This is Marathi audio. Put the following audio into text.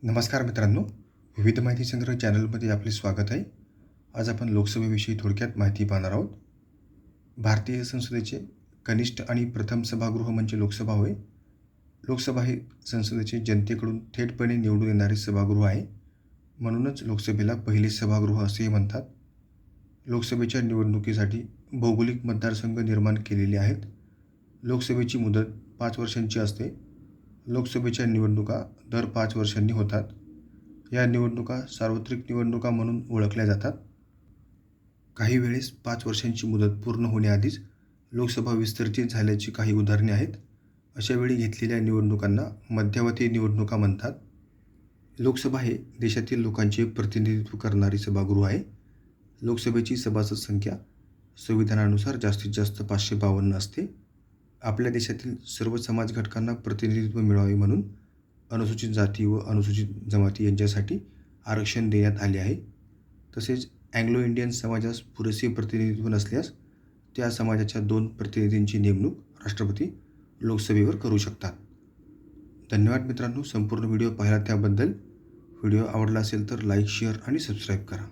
नमस्कार मित्रांनो, विविध माहिती संग्रह चॅनलमध्ये आपले स्वागत आहे. आज आपण लोकसभेविषयी थोडक्यात माहिती पाहणार आहोत. भारतीय संसदेचे कनिष्ठ आणि प्रथम सभागृह म्हणजे लोकसभा होय. लोकसभा हे संसदेचे जनतेकडून थेटपणे निवडून येणारे सभागृह आहे. म्हणूनच लोकसभेला पहिले सभागृह असेही म्हणतात. लोकसभेच्या निवडणुकीसाठी भौगोलिक मतदारसंघ निर्माण केलेले आहेत. लोकसभेची मुदत 5 वर्षांची असते. लोकसभेच्या निवडणुका दर 5 वर्षांनी होतात. या निवडणुका सार्वत्रिक निवडणुका म्हणून ओळखल्या जातात. काही वेळेस 5 वर्षांची मुदत पूर्ण होण्याआधीच लोकसभा विसर्जित झाल्याची काही उदाहरणे आहेत. अशा वेळी घेतलेल्या निवडणुकांना मध्यावधी निवडणुका म्हणतात. लोकसभा हे देशातील लोकांचे प्रतिनिधित्व करणारे सभागृह आहे. लोकसभेची सभासद संख्या संविधानानुसार जास्तीत जास्त 552 असते. आपल्या देशातील सर्व समाज घटकांना प्रतिनिधित्व मिळावे म्हणून अनुसूचित जाती व अनुसूचित जमाती यांच्यासाठी आरक्षण देण्यात आले आहे. तसेच अँग्लो इंडियन समाजास पुरेसे प्रतिनिधित्व नसल्यास त्या समाजाच्या 2 प्रतिनिधींची नेमणूक राष्ट्रपती लोकसभेवर करू शकतात. धन्यवाद मित्रांनो, संपूर्ण व्हिडिओ पाहिला त्याबद्दल. व्हिडिओ आवडला असेल तर लाईक, शेअर आणि सबस्क्राईब करा.